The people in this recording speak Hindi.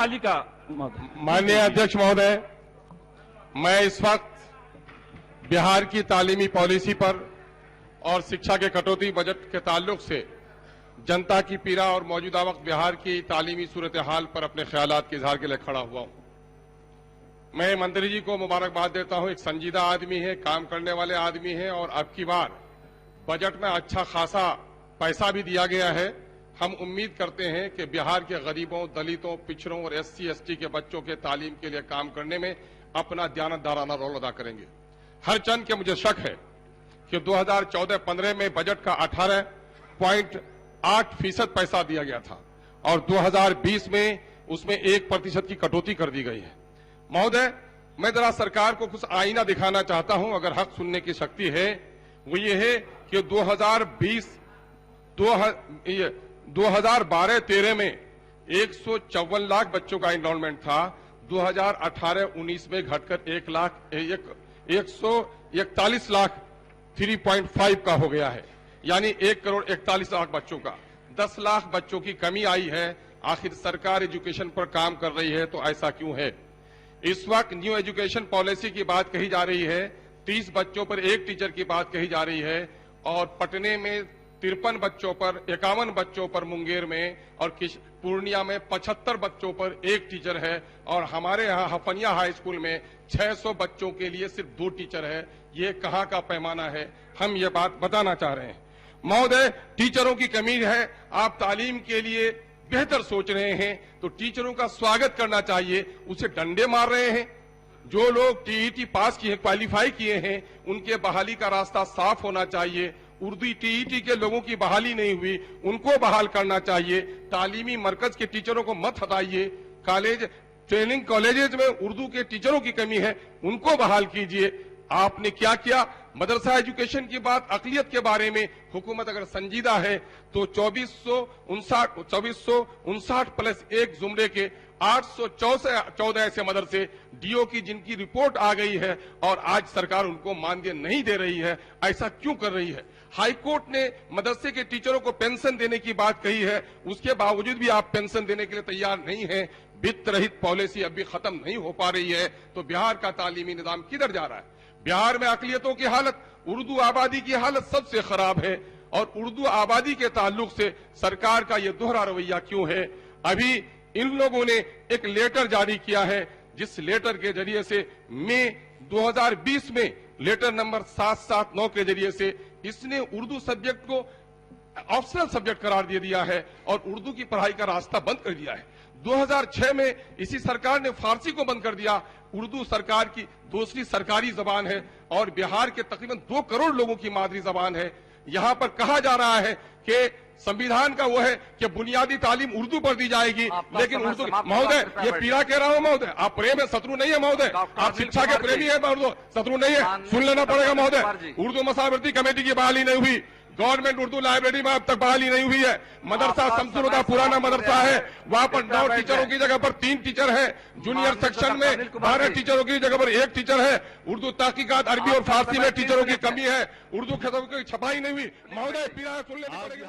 बहाली का। माननीय अध्यक्ष महोदय, मैं इस वक्त बिहार की तालीमी पॉलिसी पर और शिक्षा के कटौती बजट के ताल्लुक से जनता की पीड़ा और मौजूदा वक्त बिहार की तालीमी सूरत हाल पर अपने ख्यालात के इजहार के लिए खड़ा हुआ हूं। मैं मंत्री जी को मुबारकबाद देता हूं। एक संजीदा आदमी है, काम करने वाले आदमी है और अब की बार बजट में अच्छा खासा पैसा भी दिया गया है। हम उम्मीद करते हैं कि बिहार के गरीबों, दलितों, पिछड़ों और SC ST के बच्चों के तालीम के लिए काम करने में अपना दयानतदाराना रोल अदा करेंगे। हर चंद के मुझे शक है कि 2014-15 में बजट का 18.8% पैसा दिया गया था और 2020 में उसमें 1% की कटौती कर दी गई है। महोदय, मैं जरा सरकार को कुछ आईना दिखाना चाहता हूं, अगर हक सुनने की शक्ति है। वो ये है कि 2012-13 में 154 लाख बच्चों का एनरोलमेंट था। 2018-19 में घटकर 141 लाख 3.5 का हो गया है, यानी 1,41,00,000 बच्चों का 10 लाख बच्चों की कमी आई है। आखिर सरकार एजुकेशन पर काम कर रही है तो ऐसा क्यों है? इस वक्त न्यू एजुकेशन पॉलिसी की बात कही जा रही है, 30 बच्चों पर एक टीचर की बात कही जा रही है और पटने में 53 बच्चों पर, 51 बच्चों पर मुंगेर में और पूर्णिया में 75 बच्चों पर एक टीचर है और हमारे यहाँ हफनिया हाई स्कूल में 600 बच्चों के लिए सिर्फ 2 टीचर है। ये कहाँ का पैमाना है? हम ये बात बताना चाह रहे हैं। महोदय, टीचरों की कमी है। आप तालीम के लिए बेहतर सोच रहे हैं तो टीचरों का स्वागत करना चाहिए, उसे डंडे मार रहे हैं। जो लोग TET पास किए, क्वालिफाई किए हैं, उनके बहाली का रास्ता साफ होना चाहिए। उर्दू TET के लोगों की बहाली नहीं हुई, उनको बहाल करना चाहिए। तालीमी मरकज के टीचरों को मत हटाइए। कॉलेज, ट्रेनिंग कॉलेजेस में उर्दू के टीचरों की कमी है, उनको बहाल कीजिए। आपने क्या किया? मदरसा एजुकेशन की बात, अक़लियत के बारे में हुकूमत अगर संजीदा है तो 2459+1 जुमरे के 814 ऐसे मदरसे DO की जिनकी रिपोर्ट आ गई है और आज सरकार उनको मानदेय नहीं दे रही है। ऐसा क्यों कर रही है? हाई कोर्ट ने मदरसे के टीचरों को पेंशन देने की बात कही है, उसके बावजूद भी आप पेंशन देने के लिए तैयार नहीं है। वित्त रहित पॉलिसी अभी खत्म नहीं हो पा रही है तो बिहार का तालीमी निजाम किधर जा रहा है? बिहार में अक़लियतों की हालत, उर्दू आबादी की हालत सबसे खराब है और उर्दू आबादी के ताल्लुक से सरकार का यह दोहरा रवैया क्यों है? अभी इन लोगों ने एक लेटर जारी किया है, जिस लेटर के जरिए से मई 2020 में लेटर नंबर 779 के जरिए से इसने उर्दू सब्जेक्ट को ऑप्शनल सब्जेक्ट करार दे दिया है और उर्दू की पढ़ाई का रास्ता बंद कर दिया है। 2006 में इसी सरकार ने फारसी को बंद कर दिया। उर्दू सरकार की दूसरी सरकारी जबान है और बिहार के तकरीबन 2 करोड़ लोगों की मादरी जबान है। यहाँ पर कहा जा रहा है कि संविधान का वो है कि बुनियादी तालीम उर्दू पर दी जाएगी, लेकिन उर्दू, महोदय ये पीड़ा कह रहा हूं महोदय, आप प्रेम है, शत्रु नहीं है महोदय, आप शिक्षा के प्रेमी है महोदय, शत्रु नहीं है, सुन लेना पड़ेगा महोदय। उर्दू मसावरती कमेटी की बहाली नहीं हुई, गवर्नमेंट उर्दू लाइब्रेरी में अब तक बहाली नहीं हुई है। मदरसा शमसुल-हुदा पुराना मदरसा है, वहां पर 9 टीचरों की जगह पर 3 टीचर है। जूनियर सेक्शन में 12 टीचरों की जगह पर 1 टीचर है। उर्दू तहकीकात, अरबी और फारसी में टीचरों की कमी है। उर्दू खतों की छपाई नहीं हुई। महोदय पीड़ा सुन लेनी पड़ेगी।